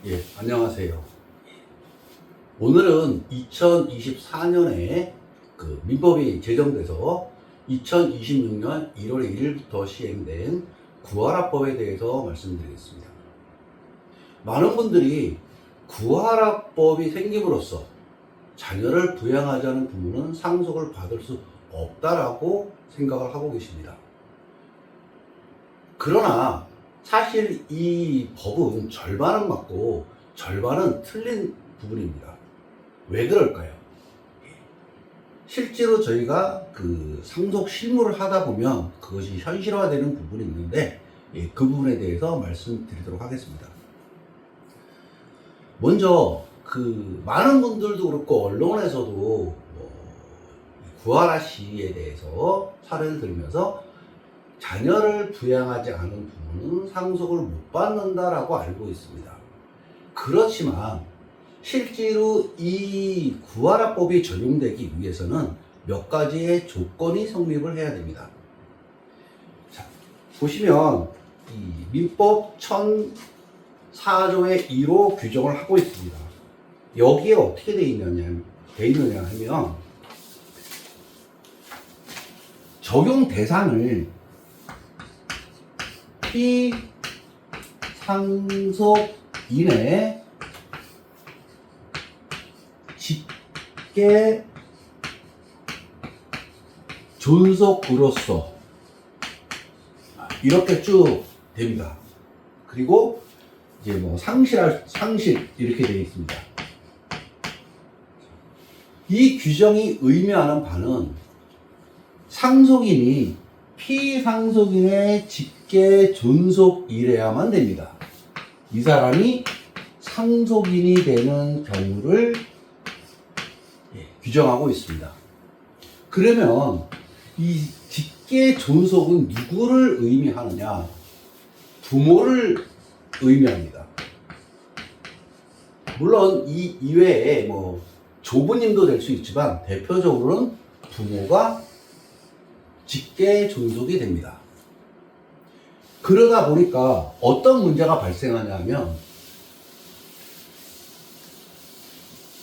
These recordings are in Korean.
예, 안녕하세요. 오늘은 2024년에 그 민법이 제정돼서 2026년 1월 1일부터 시행된 구하라법에 대해서 말씀드리겠습니다. 많은 분들이 구하라법이 생김으로써 자녀를 부양하지 않은 부모는 상속을 받을 수 없다라고 생각을 하고 계십니다. 그러나 사실 이 법은 절반은 맞고 절반은 틀린 부분입니다. 왜 그럴까요? 실제로 저희가 그 상속 실무를 하다 보면 그것이 현실화되는 부분이 있는데 그 부분에 대해서 말씀드리도록 하겠습니다. 먼저 그 많은 분들도 그렇고 언론에서도 구하라 씨에 대해서 사례를 들면서 자녀를 부양하지 않은 부모는 상속을 못 받는다라고 알고 있습니다. 그렇지만 실제로 이 구하라법이 적용되기 위해서는 몇 가지의 조건이 성립을 해야 됩니다. 자, 보시면 이 민법 1004조의 1호 규정을 하고 있습니다. 여기에 어떻게 되어 있느냐 하면 적용 대상을 피상속인의 직계 존속으로서 이렇게 쭉 됩니다. 그리고 이제 뭐 상실 이렇게 되어 있습니다. 이 규정이 의미하는 바는 상속인이 피상속인의 직계 존속이래야만 됩니다. 이 사람이 상속인이 되는 경우를 규정하고 있습니다. 그러면 이 직계 존속은 누구를 의미하느냐? 부모를 의미합니다. 물론 이 이외에 뭐 조부님도 될 수 있지만 대표적으로는 부모가 직계 존속이 됩니다. 그러다 보니까 어떤 문제가 발생하냐 하면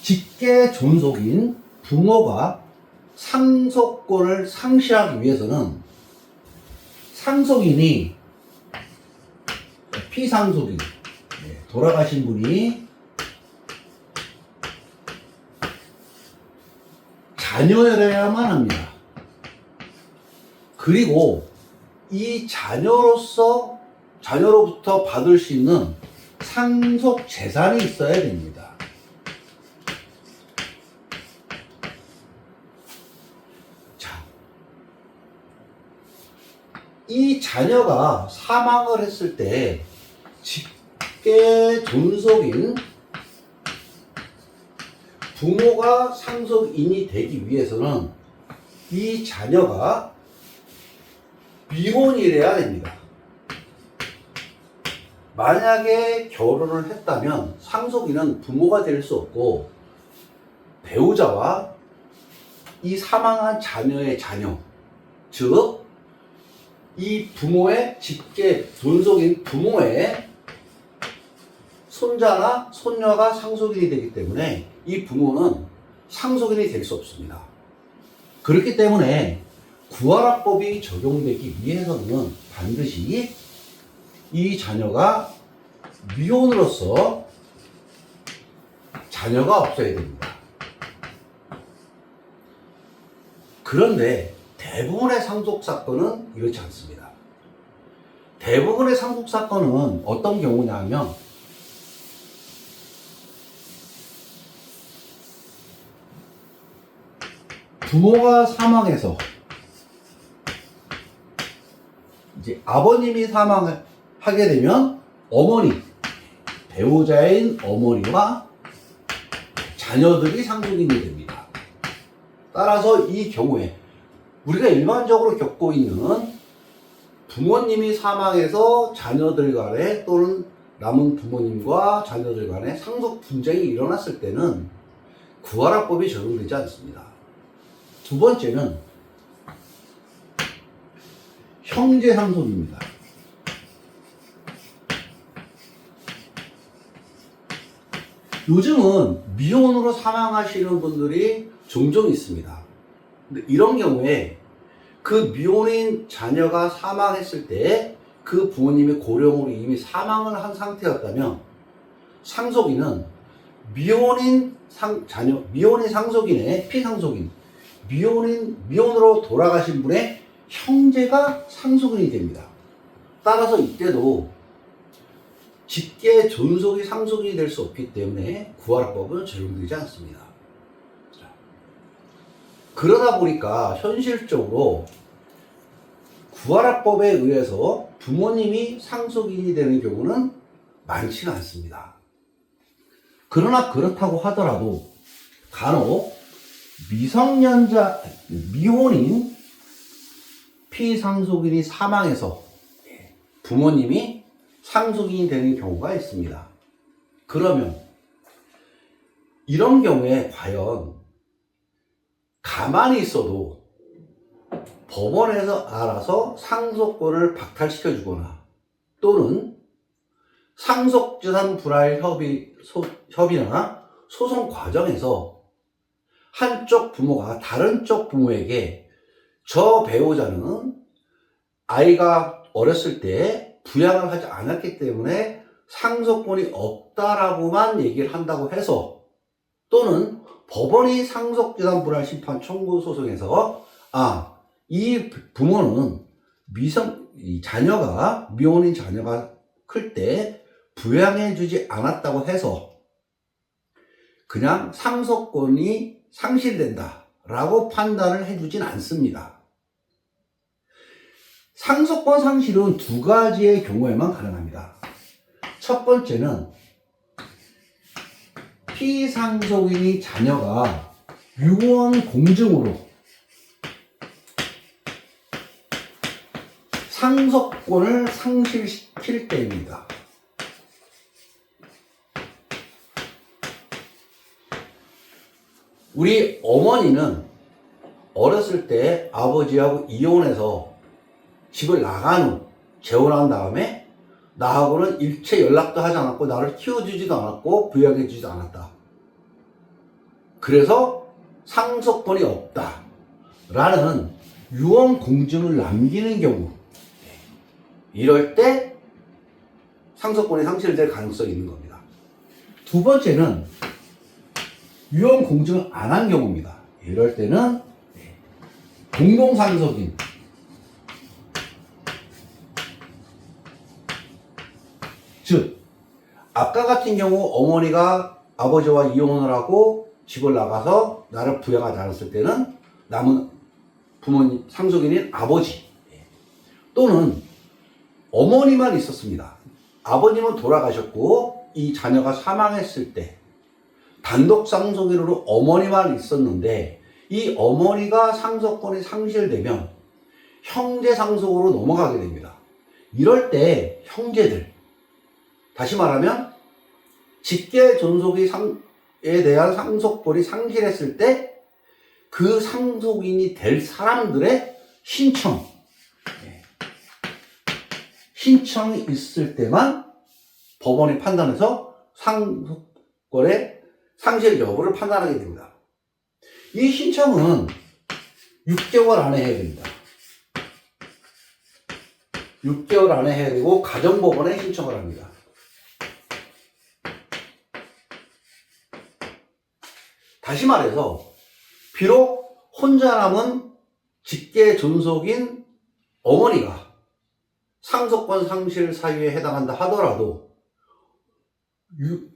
직계 존속인 부모가 상속권을 상실하기 위해서는 상속인이 피상속인 돌아가신 분이 자녀여야만 합니다. 그리고 이 자녀로부터 받을 수 있는 상속 재산이 있어야 됩니다. 자, 이 자녀가 사망을 했을 때 직계 존속인 부모가 상속인이 되기 위해서는 이 자녀가 미혼이래야 됩니다. 만약에 결혼을 했다면 상속인은 부모가 될 수 없고 배우자와 이 사망한 자녀의 자녀, 즉 이 부모의 직계 존속인 부모의 손자나 손녀가 상속인이 되기 때문에 이 부모는 상속인이 될 수 없습니다. 그렇기 때문에 구하라법이 적용되기 위해서는 반드시 이 자녀가 미혼으로서 자녀가 없어야 됩니다. 그런데 대부분의 상속 사건은 이렇지 않습니다. 대부분의 상속 사건은 어떤 경우냐 하면 부모가 사망해서 이제 아버님이 사망하게 되면 어머니, 배우자인 어머니와 자녀들이 상속인이 됩니다. 따라서 이 경우에 우리가 일반적으로 겪고 있는 부모님이 사망해서 자녀들 간에 또는 남은 부모님과 자녀들 간에 상속 분쟁이 일어났을 때는 구하라법이 적용되지 않습니다. 두 번째는 형제 상속입니다. 요즘은 미혼으로 사망하시는 분들이 종종 있습니다. 근데 이런 경우에 그 미혼인 자녀가 사망했을 때 그 부모님이 고령으로 이미 사망을 한 상태였다면 상속인은 미혼인 상속인의 피상속인, 미혼으로 돌아가신 분의 형제가 상속인이 됩니다. 따라서 이때도 직계 존속이 상속인이 될 수 없기 때문에 구하라법은 적용되지 않습니다. 그러다 보니까 현실적으로 구하라법에 의해서 부모님이 상속인이 되는 경우는 많지는 않습니다. 그러나 그렇다고 하더라도 간혹 미혼인 피상속인이 사망해서 부모님이 상속인이 되는 경우가 있습니다. 그러면 이런 경우에 과연 가만히 있어도 법원에서 알아서 상속권을 박탈시켜 주거나 또는 상속재산 분할 협의나 소송 과정에서 한쪽 부모가 다른 쪽 부모에게 저 배우자는 아이가 어렸을 때 부양을 하지 않았기 때문에 상속권이 없다라고만 얘기를 한다고 해서 또는 법원이 상속재산 분할 심판 청구 소송에서 이 부모는 미혼인 자녀가 클 때 부양해주지 않았다고 해서 그냥 상속권이 상실된다라고 판단을 해주진 않습니다. 상속권 상실은 두 가지의 경우에만 가능합니다. 첫 번째는 피상속인이 자녀가 유언 공증으로 상속권을 상실시킬 때입니다. 우리 어머니는 어렸을 때 아버지하고 이혼해서 집을 나간 후 재혼한 다음에 나하고는 일체 연락도 하지 않았고 나를 키워주지도 않았고 부양해주지도 않았다. 그래서 상속권이 없다라는 유언 공증을 남기는 경우, 이럴 때 상속권이 상실될 가능성이 있는 겁니다. 두 번째는 유언 공증을 안 한 경우입니다. 이럴 때는 공동상속인, 즉 아까 같은 경우 어머니가 아버지와 이혼을 하고 집을 나가서 나를 부양하지 않았을 때는 남은 부모님 상속인인 아버지 또는 어머니만 있었습니다. 아버님은 돌아가셨고 이 자녀가 사망했을 때 단독 상속인으로 어머니만 있었는데 이 어머니가 상속권이 상실되면 형제 상속으로 넘어가게 됩니다. 이럴 때 형제들, 다시 말하면 직계 존속에 대한 상속권이 상실했을 때 그 상속인이 될 사람들의 신청이 있을 때만 법원이 판단해서 상속권의 상실 여부를 판단하게 됩니다. 이 신청은 6개월 안에 해야 됩니다. 6개월 안에 해야 되고 가정법원에 신청을 합니다. 다시 말해서 비록 혼자 남은 직계 존속인 어머니가 상속권 상실 사유에 해당한다 하더라도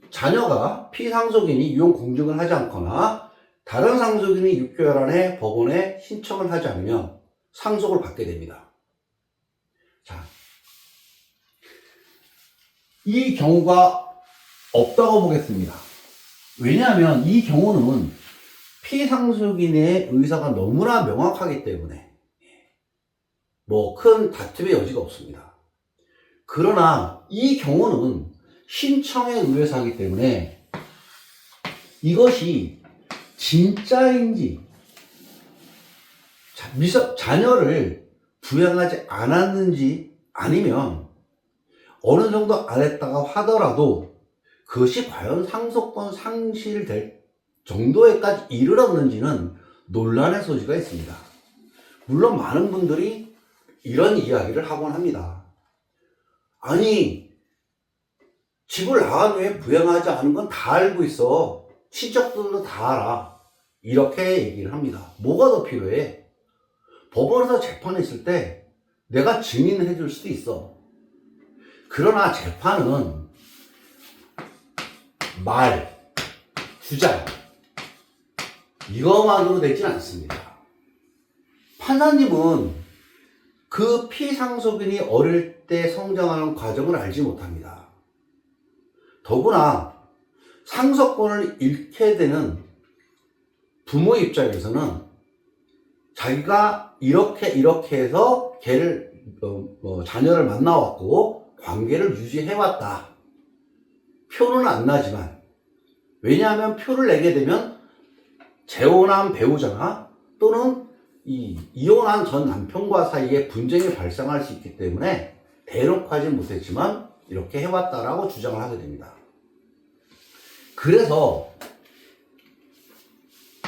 자녀가 피상속인이 유언 공증을 하지 않거나 다른 상속인이 6개월 안에 법원에 신청을 하지 않으면 상속을 받게 됩니다. 자, 이 경우가 없다고 보겠습니다. 왜냐하면 이 경우는 피상속인의 의사가 너무나 명확하기 때문에 큰 다툼의 여지가 없습니다. 그러나 이 경우는 신청에 의해서 하기 때문에 이것이 진짜인지 자녀를 부양하지 않았는지 아니면 어느 정도 안 했다가 하더라도 그것이 과연 상속권 상실될 정도에까지 이르렀는지는 논란의 소지가 있습니다. 물론 많은 분들이 이런 이야기를 하곤 합니다. 아니, 집을 나간 후에 부양하지 않은 건 다 알고 있어. 친척들도 다 알아. 이렇게 얘기를 합니다. 뭐가 더 필요해? 법원에서 재판했을 때 내가 증인을 해줄 수도 있어. 그러나 재판은 말, 주장, 이것만으로 되진 않습니다. 판사님은 그 피상속인이 어릴 때 성장하는 과정을 알지 못합니다. 더구나 상속권을 잃게 되는 부모 입장에서는 자기가 이렇게 해서 걔를 자녀를 만나왔고 관계를 유지해왔다. 표는 안 나지만, 왜냐하면 표를 내게 되면 재혼한 배우자나 또는 이혼한 전 남편과 사이에 분쟁이 발생할 수 있기 때문에 대놓고 하지 못했지만 이렇게 해왔다라고 주장을 하게 됩니다. 그래서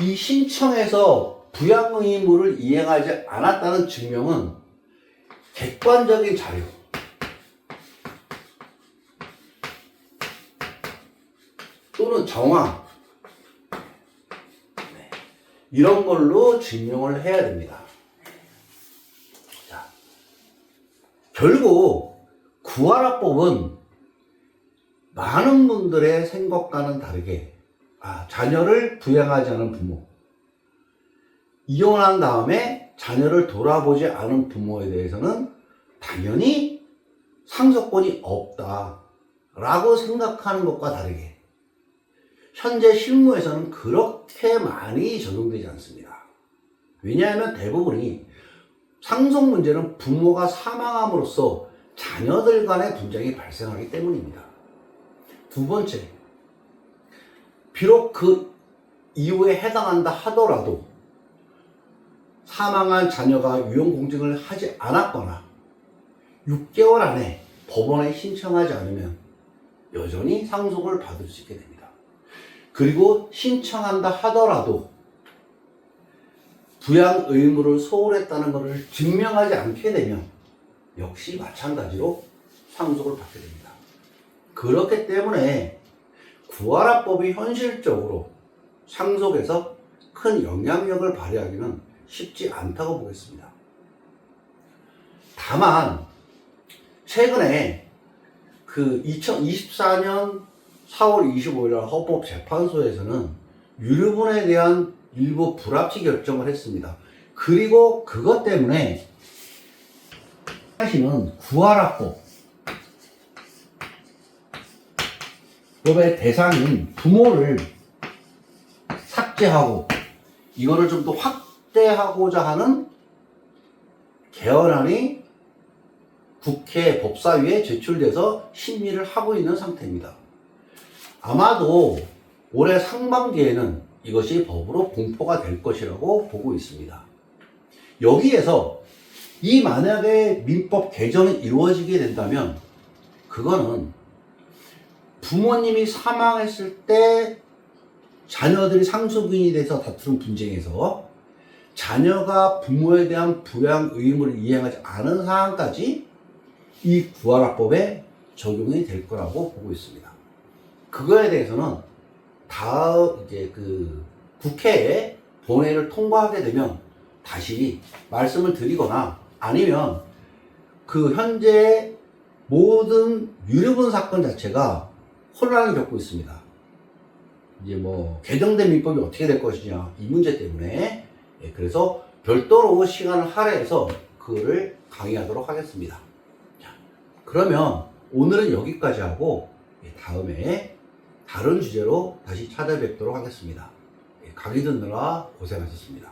이 신청에서 부양 의무를 이행하지 않았다는 증명은 객관적인 자료 또는 정황 이런 걸로 증명을 해야 됩니다. 자, 결국 구하라법은 많은 분들의 생각과는 다르게 자녀를 부양하지 않은 부모, 이혼한 다음에 자녀를 돌아보지 않은 부모에 대해서는 당연히 상속권이 없다라고 생각하는 것과 다르게 현재 실무에서는 그렇게 많이 적용되지 않습니다. 왜냐하면 대부분이 상속 문제는 부모가 사망함으로써 자녀들 간의 분쟁이 발생하기 때문입니다. 두 번째, 비록 그 이후에 해당한다 하더라도 사망한 자녀가 유언공증을 하지 않았거나 6개월 안에 법원에 신청하지 않으면 여전히 상속을 받을 수 있게 됩니다. 그리고 신청한다 하더라도 부양 의무를 소홀했다는 것을 증명하지 않게 되면 역시 마찬가지로 상속을 받게 됩니다. 그렇기 때문에 구하라법이 현실적으로 상속에서 큰 영향력을 발휘하기는 쉽지 않다고 보겠습니다. 다만 최근에 그 2024년 4월 25일 헌법재판소에서는 유류분에 대한 일부 불합치 결정을 했습니다. 그리고 그것 때문에 사실은 구하라법 법의 대상인 부모를 삭제하고 이거를 좀 더 확대하고자 하는 개헌안이 국회 법사위에 제출돼서 심의를 하고 있는 상태입니다. 아마도 올해 상반기에는 이것이 법으로 공포가 될 것이라고 보고 있습니다. 여기에서 만약에 민법 개정이 이루어지게 된다면 그거는 부모님이 사망했을 때 자녀들이 상속인이 돼서 다투는 분쟁에서 자녀가 부모에 대한 부양 의무를 이행하지 않은 상황까지 이 구하라법에 적용이 될 거라고 보고 있습니다. 그거에 대해서는 이제 국회에 본회의를 통과하게 되면 다시 말씀을 드리거나 아니면 현재 모든 유류분 사건 자체가 혼란을 겪고 있습니다. 이제 개정된 민법이 어떻게 될 것이냐 이 문제 때문에 그래서 별도로 시간을 할애해서 그거를 강의하도록 하겠습니다. 자, 그러면 오늘은 여기까지 하고 다음에 다른 주제로 다시 찾아뵙도록 하겠습니다. 강의 듣느라 고생하셨습니다.